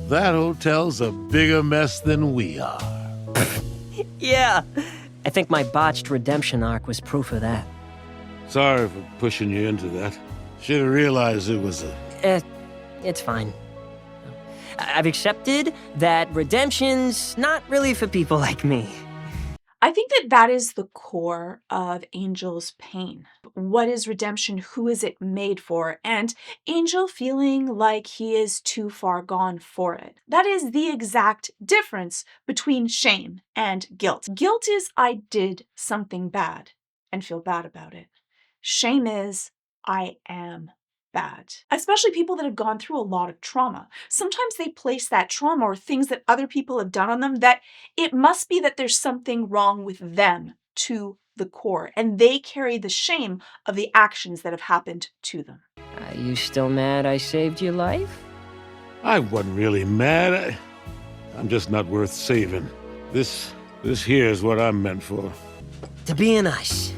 that hotel's a bigger mess than we are. Yeah, I think my botched redemption arc was proof of that. Sorry for pushing you into that. Should have realized it was a... It's fine. I've accepted that redemption's not really for people like me. I think that that is the core of Angel's pain. What is redemption? Who is it made for? And Angel feeling like he is too far gone for it. That is the exact difference between shame and guilt. Guilt is I did something bad and feel bad about it. Shame is I am bad. Especially people that have gone through a lot of trauma. Sometimes they place that trauma or things that other people have done on them that it must be that there's something wrong with them to the core, and they carry the shame of the actions that have happened to them. Are you still mad I saved your life? I wasn't really mad. I'm just not worth saving. This here is what I'm meant for. To be an ice.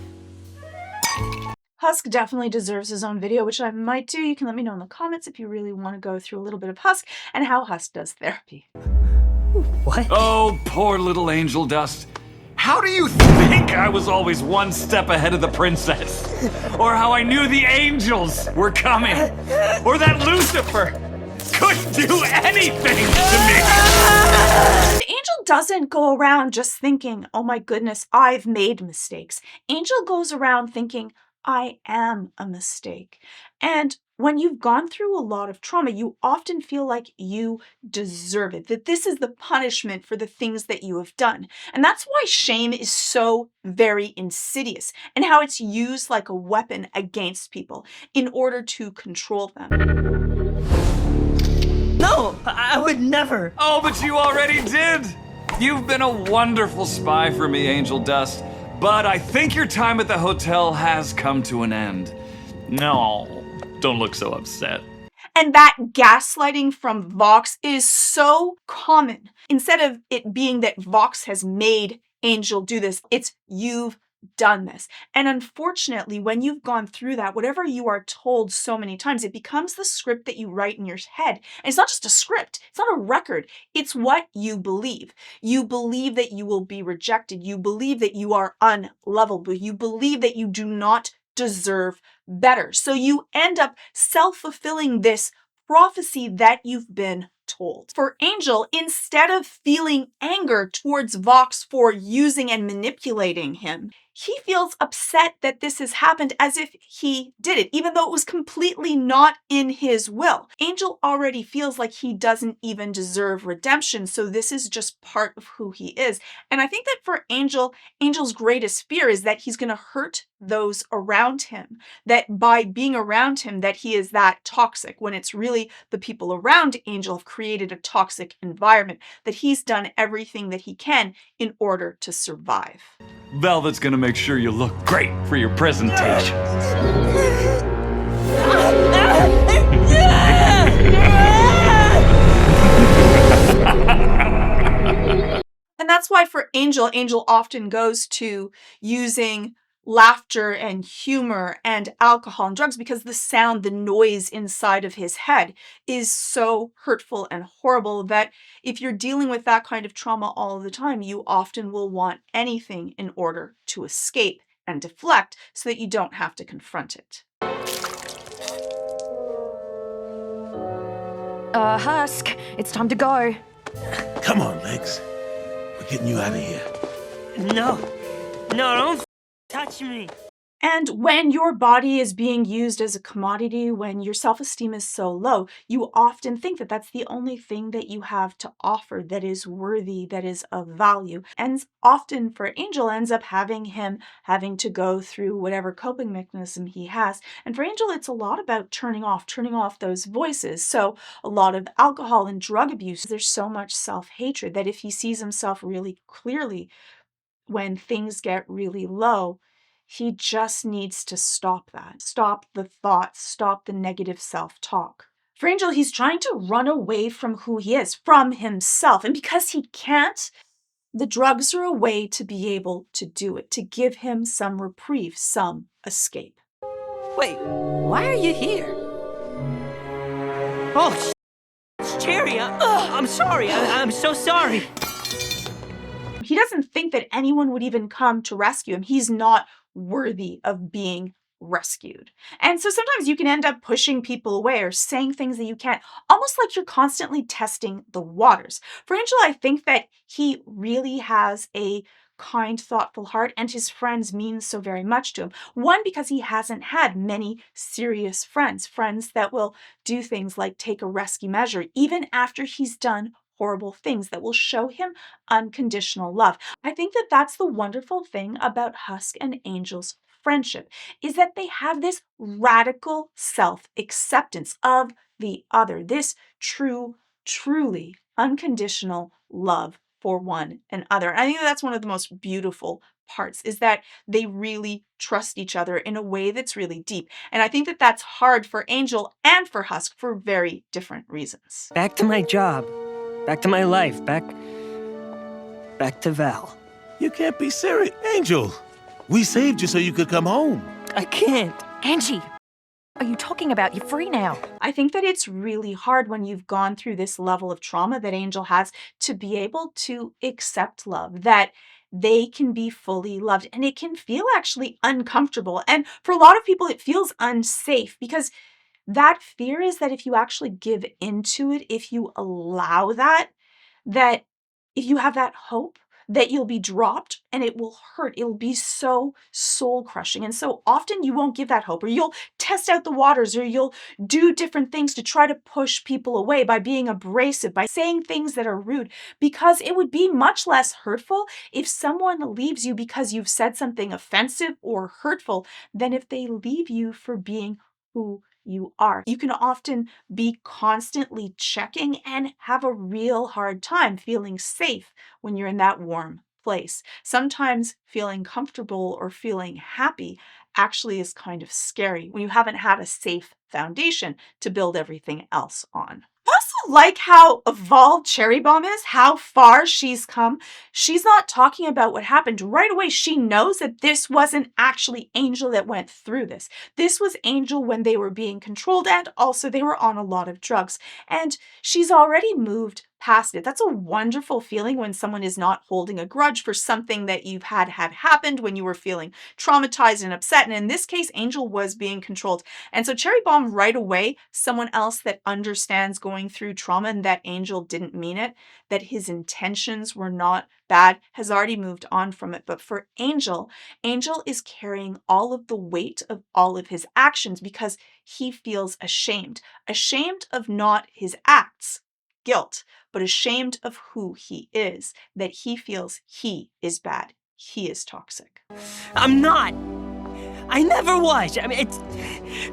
Husk definitely deserves his own video, which I might do. You can let me know in the comments if you really want to go through a little bit of Husk and how Husk does therapy. What? Oh, poor little angel dust. How do you think I was always one step ahead of the princess? Or how I knew the angels were coming? Or that Lucifer couldn't do anything to me? Angel doesn't go around just thinking, oh my goodness, I've made mistakes. Angel goes around thinking, I am a mistake. And when you've gone through a lot of trauma, you often feel like you deserve it, that this is the punishment for the things that you have done. And that's why shame is so very insidious and how it's used like a weapon against people in order to control them. No, I would never. Oh, but you already did. You've been a wonderful spy for me, Angel Dust. But I think your time at the hotel has come to an end. No, don't look so upset. And that gaslighting from Vox is so common. Instead of it being that Vox has made Angel do this, it's you've done this. And unfortunately, when you've gone through that, whatever you are told so many times, it becomes the script that you write in your head. And it's not just a script. It's not a record. It's what you believe. You believe that you will be rejected. You believe that you are unlovable. You believe that you do not deserve better. So you end up self-fulfilling this prophecy that you've been told. For Angel, instead of feeling anger towards Vox for using and manipulating him, he feels upset that this has happened as if he did it, even though it was completely not in his will. Angel already feels like he doesn't even deserve redemption, so this is just part of who he is. And I think that for Angel, Angel's greatest fear is that he's going to hurt those around him, that by being around him, that he is that toxic, when it's really the people around Angel have created a toxic environment, that he's done everything that he can in order to survive. Velvet's gonna make sure you look great for your presentation. And that's why for Angel, Angel often goes to using laughter and humor and alcohol and drugs because the sound, the noise inside of his head is so hurtful and horrible that if you're dealing with that kind of trauma all the time, you often will want anything in order to escape and deflect so that you don't have to confront it. Husk, it's time to go. Come on, Legs. We're getting you out of here. No, don't touch me. And when your body is being used as a commodity, when your self-esteem is so low, you often think that that's the only thing that you have to offer that is worthy, that is of value. And often for Angel ends up having him having to go through whatever coping mechanism he has. And for Angel, it's a lot about turning off those voices. So a lot of alcohol and drug abuse. There's so much self-hatred that if he sees himself really clearly when things get really low, he just needs to stop that. Stop the thoughts, stop the negative self-talk. For Angel, he's trying to run away from who he is, from himself. And because he can't, the drugs are a way to be able to do it, to give him some reprieve, some escape. Wait, why are you here? Oh, Cherry, I'm sorry. I'm so sorry. He doesn't think that anyone would even come to rescue him. He's not worthy of being rescued. And so sometimes you can end up pushing people away or saying things that you can't, almost like you're constantly testing the waters. For Angel, I think that he really has a kind, thoughtful heart, and his friends mean so very much to him. One, because he hasn't had many serious friends that will do things like take a rescue measure, even after he's done horrible things, that will show him unconditional love. I think that that's the wonderful thing about Husk and Angel's friendship, is that they have this radical self-acceptance of the other, this truly unconditional love for one another. And I think that's one of the most beautiful parts, is that they really trust each other in a way that's really deep. And I think that that's hard for Angel and for Husk for very different reasons. Back to my job. Back to my life. Back to Val. You can't be serious. Angel, we saved you so you could come home. I can't. Angie, are you talking about you're free now? I think that it's really hard when you've gone through this level of trauma that Angel has to be able to accept love, that they can be fully loved. And it can feel actually uncomfortable. And for a lot of people, it feels unsafe, because that fear is that if you actually give into it, if you allow that if you have that hope that you'll be dropped and it will hurt, it will be so soul crushing. And so often you won't give that hope, or you'll test out the waters, or you'll do different things to try to push people away by being abrasive, by saying things that are rude, because it would be much less hurtful if someone leaves you because you've said something offensive or hurtful than if they leave you for being who you are. You can often be constantly checking and have a real hard time feeling safe when you're in that warm place. Sometimes feeling comfortable or feeling happy actually is kind of scary when you haven't had a safe foundation to build everything else on. I also like how evolved Cherry Bomb is, how far she's come. She's not talking about what happened. Right away, she knows that this wasn't actually Angel that went through this. This was Angel when they were being controlled, and also they were on a lot of drugs. And she's already moved past it. That's a wonderful feeling when someone is not holding a grudge for something that you've had happened when you were feeling traumatized and upset. And in this case, Angel was being controlled. And so Cherry Bomb, right away, someone else that understands going through trauma and that Angel didn't mean it, that his intentions were not bad, has already moved on from it. But for Angel, Angel is carrying all of the weight of all of his actions because he feels ashamed of not his acts, guilt, but ashamed of who he is, that he feels he is bad, he is toxic. I'm not. I never was. I mean,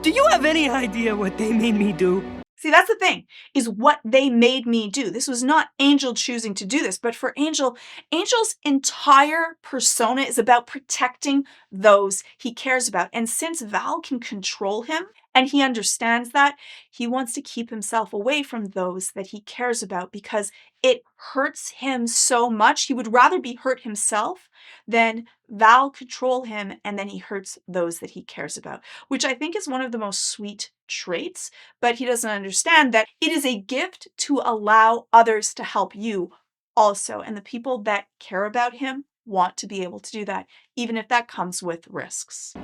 do you have any idea what they made me do? See, that's the thing, is what they made me do. This was not Angel choosing to do this, but for Angel, Angel's entire persona is about protecting those he cares about. And since Val can control him, and he understands that, he wants to keep himself away from those that he cares about because it hurts him so much. He would rather be hurt himself than Val control him, and then he hurts those that he cares about, which I think is one of the most sweet traits. But he doesn't understand that it is a gift to allow others to help you also. And the people that care about him want to be able to do that, even if that comes with risks.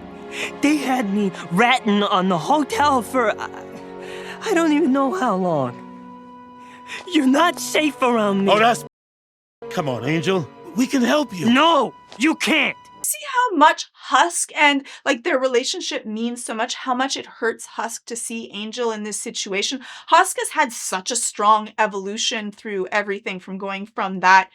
They had me ratting on the hotel for I don't even know how long. You're not safe around me. Oh, that's... Come on, Angel. We can help you. No, you can't. See how much Husk and their relationship means so much, how much it hurts Husk to see Angel in this situation. Husk has had such a strong evolution through everything from going from that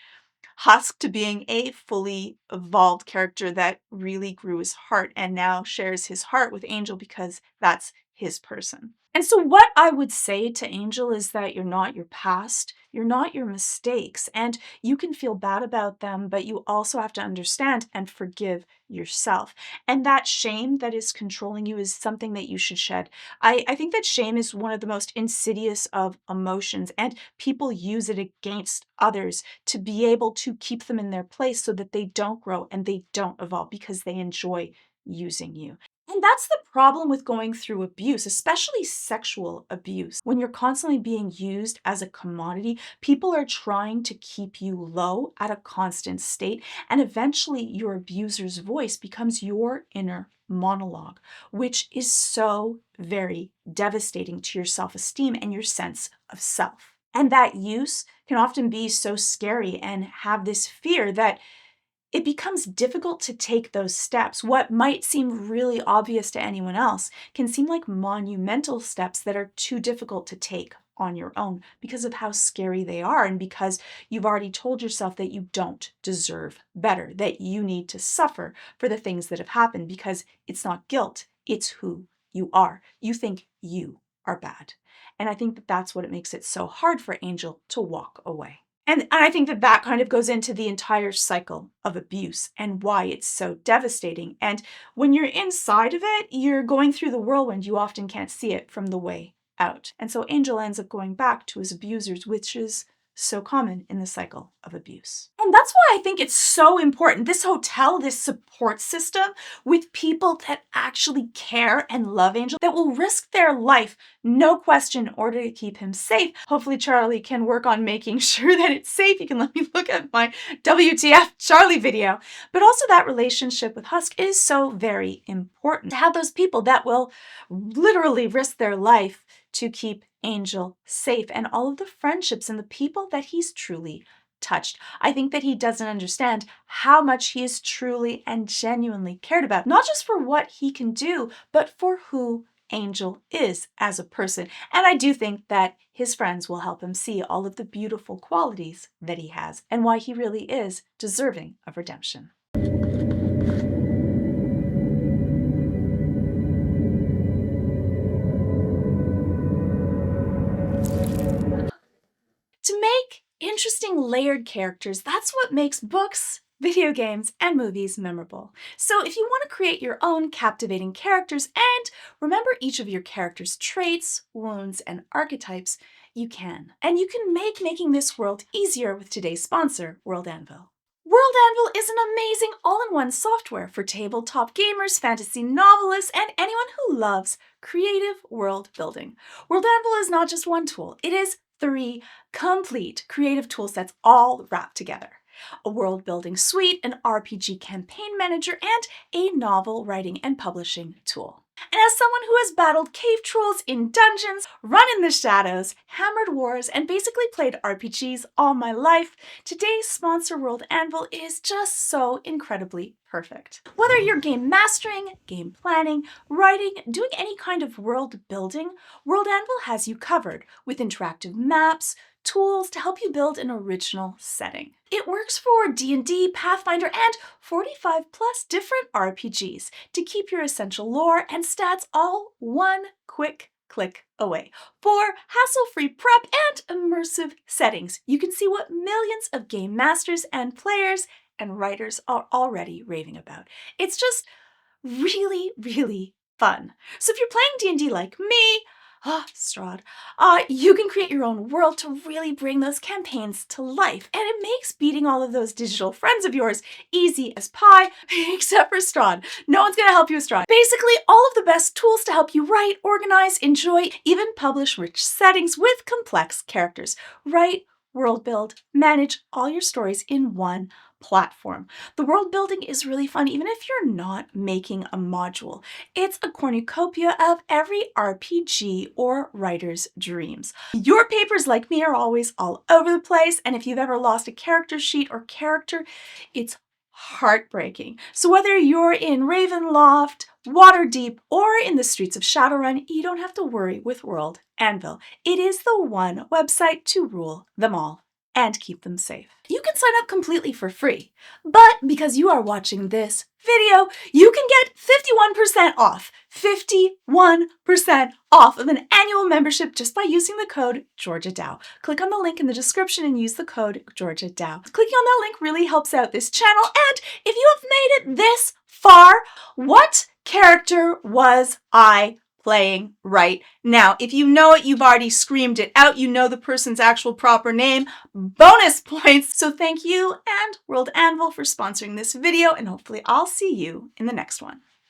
Husk to being a fully evolved character that really grew his heart and now shares his heart with Angel because that's his person. And so what I would say to Angel is that you're not your past, you're not your mistakes, and you can feel bad about them, but you also have to understand and forgive yourself. And that shame that is controlling you is something that you should shed. I think that shame is one of the most insidious of emotions, and people use it against others to be able to keep them in their place so that they don't grow and they don't evolve because they enjoy using you. And And that's the problem with going through abuse, especially sexual abuse. When you're constantly being used as a commodity, people are trying to keep you low at a constant state, and eventually your abuser's voice becomes your inner monologue, which is so very devastating to your self-esteem and your sense of self. And that use can often be so scary and have this fear that it becomes difficult to take those steps. What might seem really obvious to anyone else can seem like monumental steps that are too difficult to take on your own because of how scary they are and because you've already told yourself that you don't deserve better, that you need to suffer for the things that have happened because it's not guilt, it's who you are. You think you are bad. And I think that that's what it makes it so hard for Angel to walk away. And I think that that kind of goes into the entire cycle of abuse and why it's so devastating. And when you're inside of it, you're going through the whirlwind. You often can't see it from the way out. And so Angel ends up going back to his abusers, which is so common in the cycle of abuse. And that's why I think it's so important, this hotel, this support system with people that actually care and love Angel, that will risk their life, no question, in order to keep him safe. Hopefully Charlie can work on making sure that it's safe. You can let me look at my WTF Charlie video. But also that relationship with Husk is so very important. To have those people that will literally risk their life to keep Angel safe, and all of the friendships and the people that he's truly touched. I think that he doesn't understand how much he is truly and genuinely cared about, not just for what he can do, but for who Angel is as a person. And I do think that his friends will help him see all of the beautiful qualities that he has and why he really is deserving of redemption. To make interesting layered characters, that's what makes books, video games, and movies memorable. So if you want to create your own captivating characters and remember each of your characters' traits, wounds, and archetypes, you can. And you can make making this world easier with today's sponsor, World Anvil. World Anvil is an amazing all-in-one software for tabletop gamers, fantasy novelists, and anyone who loves creative world building. World Anvil is not just one tool, it is 3 complete creative tool sets all wrapped together. A world building suite, an RPG campaign manager, and a novel writing and publishing tool. And as someone who has battled cave trolls in dungeons, run in the shadows, hammered wars, and basically played RPGs all my life, today's sponsor World Anvil is just so incredibly perfect. Whether you're game mastering, game planning, writing, doing any kind of world building, World Anvil has you covered with interactive maps, tools to help you build an original setting. It works for D&D, Pathfinder, and 45 plus different RPGs to keep your essential lore and stats all one quick click away. For hassle-free prep and immersive settings, you can see what millions of game masters and players and writers are already raving about. It's just really, really fun. So if you're playing D&D like me, Strahd, you can create your own world to really bring those campaigns to life. And it makes beating all of those digital friends of yours easy as pie, except for Strahd. No one's gonna help you with Strahd. Basically, all of the best tools to help you write, organize, enjoy, even publish rich settings with complex characters. Write, world build, manage all your stories in one platform. The world building is really fun, even if you're not making a module. It's a cornucopia of every RPG or writer's dreams. Your papers, like me, are always all over the place, and if you've ever lost a character sheet or character, it's heartbreaking. So whether you're in Ravenloft, Waterdeep, or in the streets of Shadowrun, you don't have to worry with World Anvil. It is the one website to rule them all and keep them safe. You can sign up completely for free, but because you are watching this video, you can get 51% off. 51% off of an annual membership just by using the code GeorgiaDow. Click on the link in the description and use the code GeorgiaDow. Clicking on that link really helps out this channel, and if you have made it this far, what character was I playing right now? If you know it, you've already screamed it out. You know the person's actual proper name. Bonus points. So thank you and World Anvil for sponsoring this video, and hopefully I'll see you in the next one.